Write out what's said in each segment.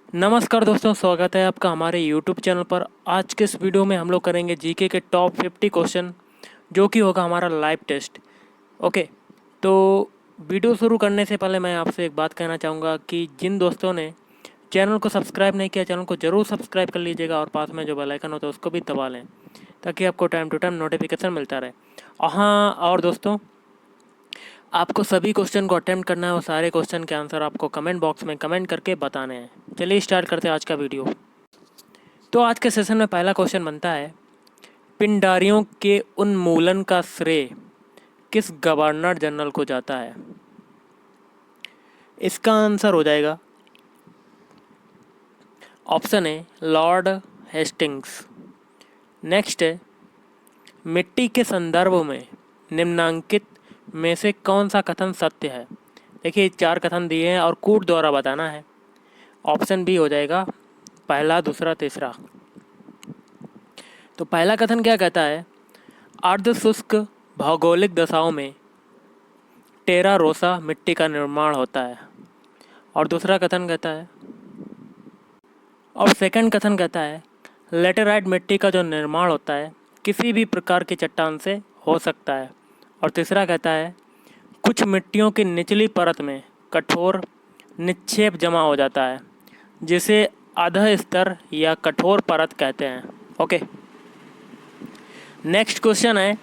नमस्कार दोस्तों, स्वागत है आपका हमारे YouTube चैनल पर। आज के इस वीडियो में हम लोग करेंगे जीके के टॉप 50 क्वेश्चन, जो कि होगा हमारा लाइव टेस्ट। ओके, तो वीडियो शुरू करने से पहले मैं आपसे एक बात कहना चाहूँगा कि जिन दोस्तों ने चैनल को सब्सक्राइब नहीं किया, चैनल को ज़रूर सब्सक्राइब कर लीजिएगा और पास में जो बेल आइकन होता है उसको भी दबा लें, ताकि आपको टाइम टू टाइम नोटिफिकेशन मिलता रहे। हाँ, और दोस्तों, आपको सभी क्वेश्चन को अटेम्प्ट करना है और सारे क्वेश्चन के आंसर आपको कमेंट बॉक्स में कमेंट करके बताने हैं। चलिए स्टार्ट करते हैं आज का वीडियो। तो आज के सेशन में पहला क्वेश्चन बनता है, पिंडारियों के उन्मूलन का श्रेय किस गवर्नर जनरल को जाता है? इसका आंसर हो जाएगा option A Lord Hastings. Next है, मिट्टी के संदर्भ में निम्नांकित में से कौन सा कथन सत्य है? देखिए, 4 कथन दिए हैं और कूट द्वारा बताना है। ऑप्शन बी हो जाएगा पहला, दूसरा, तीसरा। तो पहला कथन क्या कहता है, अर्ध शुष्क भौगोलिक दशाओं में टेरा रोसा मिट्टी का निर्माण होता है। और दूसरा कथन कहता है, और सेकंड कथन कहता है, लेटेराइट मिट्टी का जो निर्माण होता है किसी भी प्रकार की चट्टान से हो सकता है। और तीसरा कहता है, कुछ मिट्टियों की निचली परत में कठोर निक्षेप जमा हो जाता है, जिसे अधः स्तर या कठोर परत कहते हैं। ओके, नेक्स्ट क्वेश्चन है,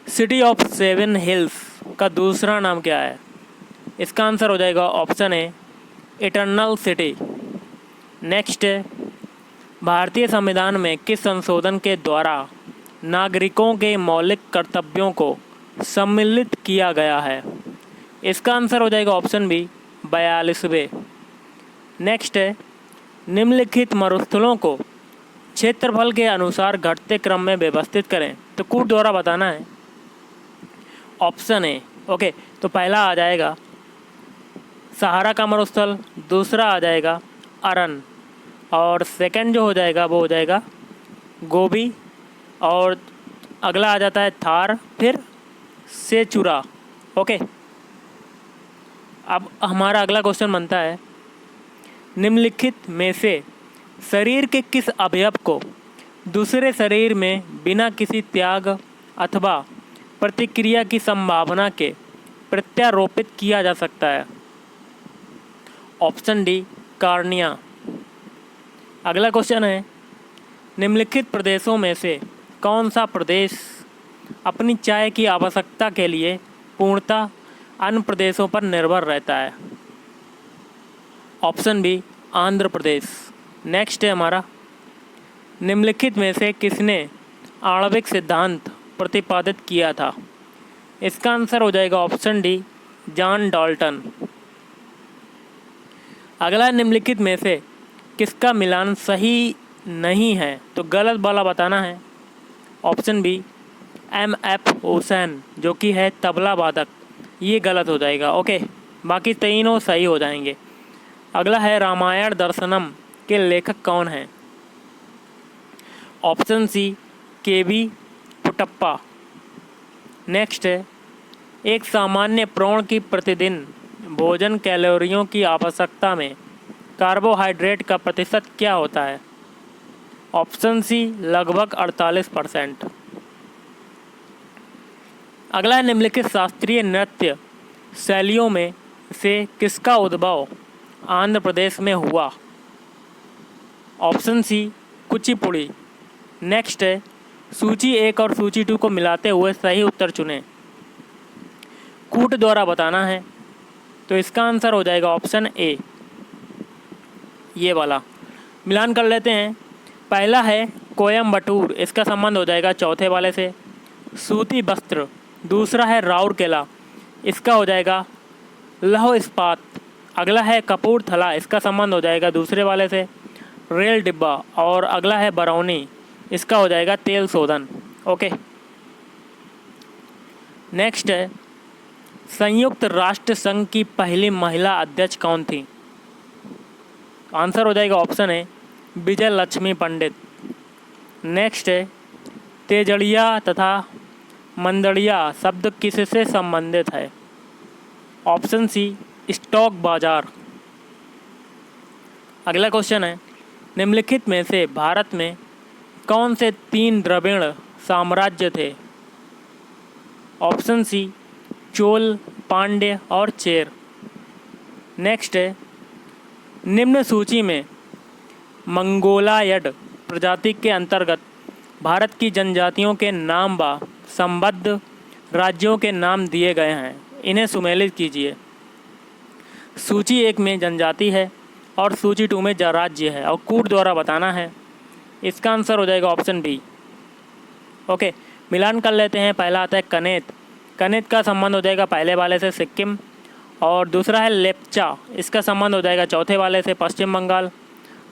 सिटी ऑफ 7 हिल्स का दूसरा नाम क्या है? इसका आंसर हो जाएगा option A eternal city. Next है, भारतीय संविधान में किस संशोधन के द्वारा नागरिकों के मौलिक कर्तव्यों को सम्मिलित किया गया है? इसका आंसर हो जाएगा ऑप्शन बी 42वें। नेक्स्ट है, निम्नलिखित मरुस्थलों को क्षेत्रफल के अनुसार घटते क्रम में व्यवस्थित करें। तो कूट द्वारा बताना है। ऑप्शन ए, ओके, तो पहला आ जाएगा सहारा का मरुस्थल, दूसरा आ जाएगा अरन, और सेकंड जो हो जाएगा वो हो जाएगा गोबी, और अगला आ जाता है थार, फिर सेचुरा। ओके, अब हमारा अगला क्वेश्चन बनता है, निम्नलिखित में से शरीर के किस अवयव को दूसरे शरीर में बिना किसी त्याग अथवा प्रतिक्रिया की संभावना के प्रत्यारोपित किया जा सकता है? Option D cornea. अगला क्वेश्चन है, निम्नलिखित प्रदेशों में से कौन सा प्रदेश अपनी चाय की आवश्यकता के लिए पूर्णतः अन्य प्रदेशों पर निर्भर रहता है? Option B Andhra Pradesh. Next है हमारा, निम्नलिखित में से किसने आणविक सिद्धांत प्रतिपादित किया था? इसका आंसर हो जाएगा ऑप्शन डी जॉन डाल्टन। अगला, निम्नलिखित में से किसका मिलान सही नहीं है? तो गलत वाला बताना है। Option B M.F. हुसैन, जो कि है तबला वादक, ये गलत हो जाएगा। ओके, बाकी तीनों सही हो जाएंगे। अगला है, रामायण दर्शनम के लेखक कौन हैं? Option C KB Puttappa. Next है, एक सामान्य प्रौढ़ की प्रतिदिन भोजन कैलोरियों की आवश्यकता में कार्बोहाइड्रेट का प्रतिशत क्या होता है? ऑप्शन सी लगभग 48%। अगला है, निम्नलिखित शास्त्रीय नृत्य शैलियों में से किसका उद्भव आंध्र प्रदेश में हुआ? ऑप्शन सी कुचिपुड़ी। नेक्स्ट है, सूची 1 और सूची 2 को मिलाते हुए सही उत्तर चुनें। कूट द्वारा बताना है। तो इसका आंसर हो जाएगा ऑप्शन ए, ये वाला। मिलान कर लेते हैं। पहला है कोयम्बटूर, इसका संबंध हो जाएगा चौथे वाले से। सूती वस्त्र, दूसरा है राउरकेला, इसका हो जाएगा लौह इस्पात। अगला है कपूरथला, इसका संबंध हो जाएगा दूसरे वाले से रेल डिब्बा। और अगला है बरौनी, इसका हो जाएगा तेल शोधन। ओके, नेक्स्ट है, संयुक्त राष्ट्र संघ की पहली महिला अध्यक्ष कौन थी? आंसर हो जाएगा option A Vijay Lakshmi Pandit. Next है, तेजड़िया तथा मंदड़िया शब्द किससे संबंधित है? ऑप्शन सी स्टॉक बाजार। अगला क्वेश्चन है, निम्नलिखित में से भारत में कौन से 3 द्रविड़ साम्राज्य थे? ऑप्शन सी चोल, पांड्य और चेर। नेक्स्ट है, निम्न सूची में मंगोलायड प्रजाति के अंतर्गत भारत की जनजातियों के नाम व संबद्ध राज्यों के नाम दिए गए हैं, इन्हें सुमेलित कीजिए। सूची 1 में जनजाति है और सूची 2 में राज्य है और कूट द्वारा बताना है। इसका आंसर हो जाएगा ऑप्शन बी। ओके, मिलान कर लेते हैं। पहला आता है कनेत। कनेत का संबंध हो जाएगा पहले वाले से सिक्किम, और दूसरा है लेप्चा, इसका संबंध हो जाएगा चौथे वाले से पश्चिम बंगाल।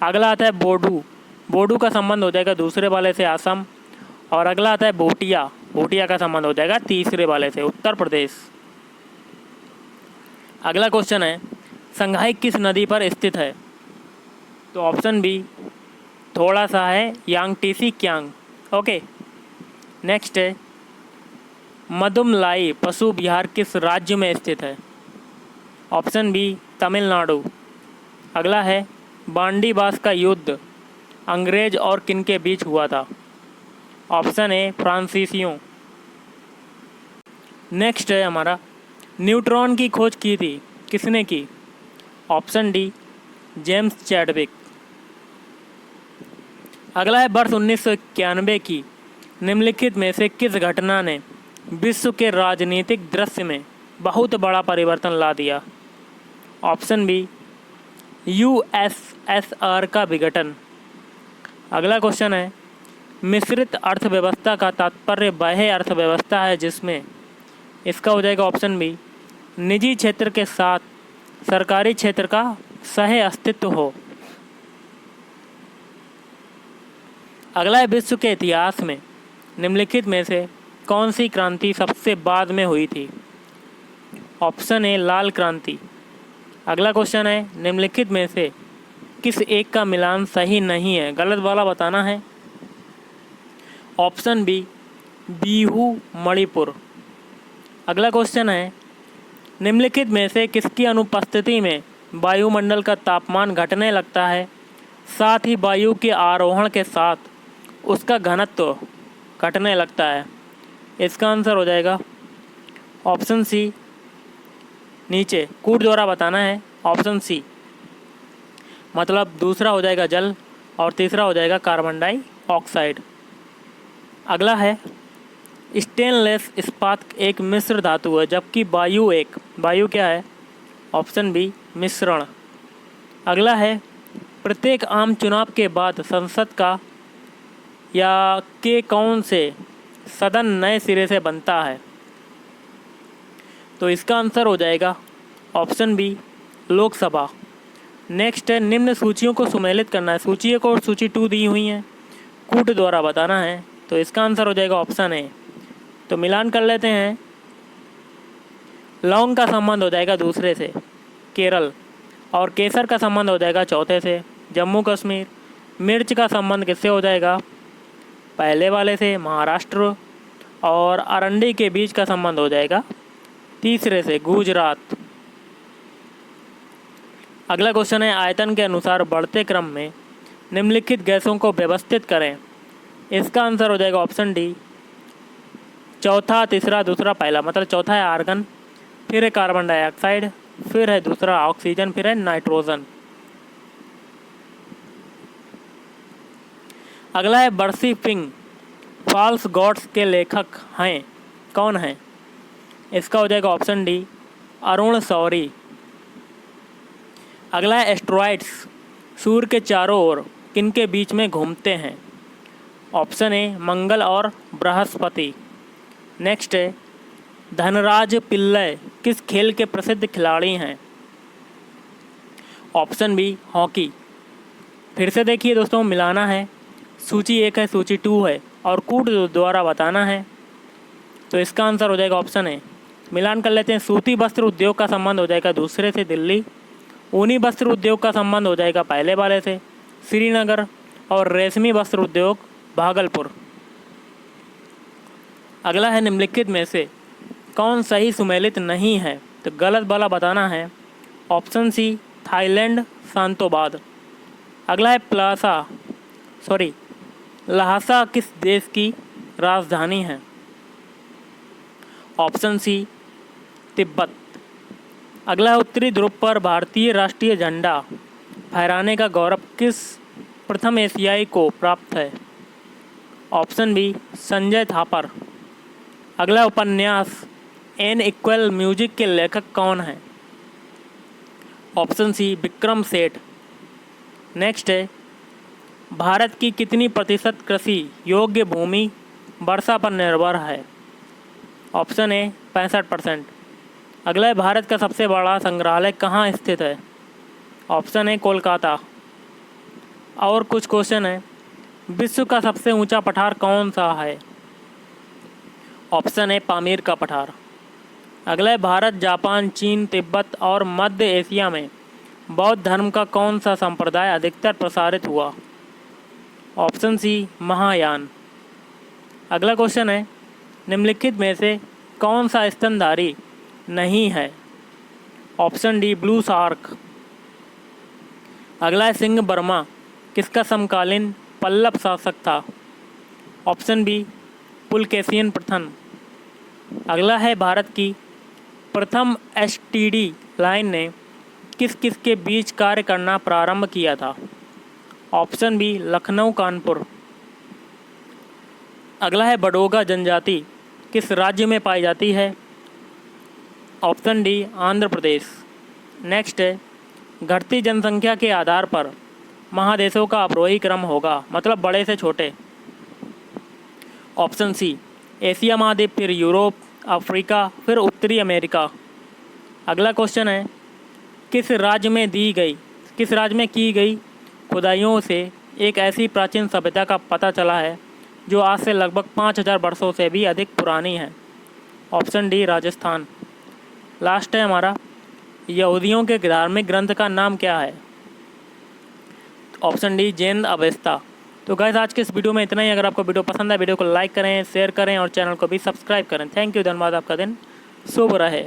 अगला आता है बोडू। बोडू का संबंध हो जाएगा दूसरे वाले से असम, और अगला आता है भूटिया। भूटिया का संबंध हो जाएगा तीसरे वाले से उत्तर प्रदेश। अगला क्वेश्चन है, संघाई किस नदी पर स्थित है? तो ऑप्शन बी थोड़ा सा है यांगटीसी क्यांग। ओके, नेक्स्ट है, मदुमलाई पशु विहार किस राज्य में स्थित है? Option B Tamil Nadu. अगला है, बांडीबास का युद्ध अंग्रेज और किन के बीच हुआ था? Option A फ्रांसीसियों। नेक्स्ट है हमारा, न्यूट्रॉन की खोज की थी किसने की? Option D James Chadwick. अगला है, वर्ष 1991 की निम्नलिखित में से किस घटना ने विश्व के राजनीतिक दृश्य में बहुत बड़ा परिवर्तन ला दिया? ऑप्शन बी यूएसएसआर का विघटन। अगला क्वेश्चन है, मिश्रित अर्थव्यवस्था का तात्पर्य वह अर्थव्यवस्था है जिसमें, इसका हो जाएगा ऑप्शन बी निजी क्षेत्र के साथ सरकारी क्षेत्र का सह अस्तित्व हो। अगला है, विश्व के इतिहास में निम्नलिखित में से कौन सी क्रांति सबसे बाद में हुई थी? ऑप्शन ए लाल क्रांति। अगला क्वेश्चन है, निम्नलिखित में से किस एक का मिलान सही नहीं है? गलत वाला बताना है। Option B Bihu Manipur. अगला क्वेश्चन है, निम्नलिखित में से किसकी अनुपस्थिति में वायुमंडल का तापमान घटने लगता है, साथ ही वायु के आरोहण के साथ उसका घनत्व घटने लगता है? इसका आंसर हो जाएगा ऑप्शन सी, नीचे कूट द्वारा बताना है, ऑप्शन सी, मतलब दूसरा हो जाएगा जल और तीसरा हो जाएगा कार्बन डाइऑक्साइड। अगला है, स्टेनलेस इस्पात एक मिश्र धातु है जबकि वायु क्या है? ऑप्शन बी मिश्रण। अगला है, प्रत्येक आम चुनाव के बाद संसद का या के कौन से सदन नए सिरे से बनता है? तो इसका आंसर हो जाएगा ऑप्शन बी लोकसभा। नेक्स्ट है, निम्न सूचियों को सुमेलित करना है। सूची 1 और सूची 2 दी हुई हैं, कूट द्वारा बताना है। तो इसका आंसर हो जाएगा ऑप्शन ए। तो मिलान कर लेते हैं। लौंग का संबंध हो जाएगा दूसरे से केरल, और केसर का संबंध हो जाएगा चौथे से जम्मू कश्मीर। मिर्च का संबंध किससे हो जाएगा? पहले वाले से महाराष्ट्र, और अरंडी के बीच का संबंध हो जाएगा तीसरे से गुजरात। अगला क्वेश्चन है, आयतन के अनुसार बढ़ते क्रम में निम्नलिखित गैसों को व्यवस्थित करें। इसका आंसर हो जाएगा ऑप्शन डी, चौथा, तीसरा, दूसरा, पहला। मतलब चौथा है आर्गन, फिर है कार्बन डाइऑक्साइड, फिर है दूसरा ऑक्सीजन, फिर है नाइट्रोजन। अगला है, बर्सी पिंग फॉल्स गॉड्स के लेखक हैं, कौन हैं? इसका हो जाएगा ऑप्शन डी अरुण शौरी। अगला है, एस्ट्रॉइड्स सूर्य के चारों ओर किनके बीच में घूमते हैं? ऑप्शन ए मंगल और बृहस्पति। नेक्स्ट है, धनराज पिल्लई किस खेल के प्रसिद्ध खिलाड़ी हैं? Option B hockey. फिर से देखिए दोस्तों, मिलाना है। सूची 1 है, सूची 2 है, और कूट द्वारा बताना है। तो इसका आंसर हो जाएगा ऑप्शन ए। मिलान कर लेते हैं। सूती वस्त्र उद्योग का संबंध हो जाएगा दूसरे से दिल्ली, ऊनी वस्त्र उद्योग का संबंध हो जाएगा पहले वाले से श्रीनगर, और रेशमी वस्त्र उद्योग भागलपुर। अगला है, निम्नलिखित में से कौन सही सुमेलित नहीं है? तो गलत वाला बताना है। ऑप्शन सी थाईलैंड शांतोबाद। अगला है ल्हासा किस देश की राजधानी है? Option C Tibet. अगला है उत्तरी ध्रुव पर भारतीय राष्ट्रीय झंडा फहराने का गौरव किस प्रथम एशियाई को प्राप्त है? Option B Sanjay Thapar. अगला उपन्यास एन इक्वल म्यूजिक के लेखक कौन हैं? ऑप्शन सी विक्रम सेठ। नेक्स्ट है भारत की कितनी प्रतिशत कृषि योग्य भूमि वर्षा पर निर्भर है? Option A 65%। अगला है भारत का सबसे बड़ा संग्रहालय कहाँ स्थित है? Option A Kolkata. और कुछ क्वेश्चन है, विश्व का सबसे ऊंचा पठार कौन सा है? ऑप्शन ए पामीर का पठार। अगला है भारत, जापान, चीन, तिब्बत और मध्य एशिया में बौद्ध धर्म का कौन सा संप्रदाय अधिकतर प्रसारित हुआ? Option C Mahayana. अगला क्वेश्चन है, निम्नलिखित में से कौन सा स्तनधारी नहीं है? Option D blue shark. अगला है सिंह वर्मा किसका समकालीन पल्लव शासक था? ऑप्शन बी पुलकेशिन प्रथम। अगला है भारत की प्रथम एसटीडी लाइन ने किस किस के बीच कार्य करना प्रारंभ किया था? Option B Lucknow Kanpur. अगला है बडोगा जनजाति किस राज्य में पाई जाती है? Option D Andhra Pradesh. Next है घटती जनसंख्या के आधार पर महादेशों का अवरोही क्रम होगा, मतलब बड़े से छोटे। ऑप्शन सी एशिया महाद्वीप, फिर यूरोप, अफ्रीका, फिर उत्तरी अमेरिका। अगला क्वेश्चन है किस राज्य में की गई खुदाइयों से एक ऐसी प्राचीन सभ्यता का पता चला है जो आज से लगभग 5000 वर्षों से भी अधिक पुरानी है? Option D Rajasthan. लास्ट है हमारा, यहूदियों के धार्मिक ग्रंथ का नाम क्या है? Option D Jain Avesta. तो गाइस आज के इस वीडियो में इतना ही। अगर आपको वीडियो पसंद है वीडियो को लाइक करें, शेयर करें और चैनल को भी सब्सक्राइब करें। थैंक यू, धन्यवाद। आपका दिन शुभ रहे।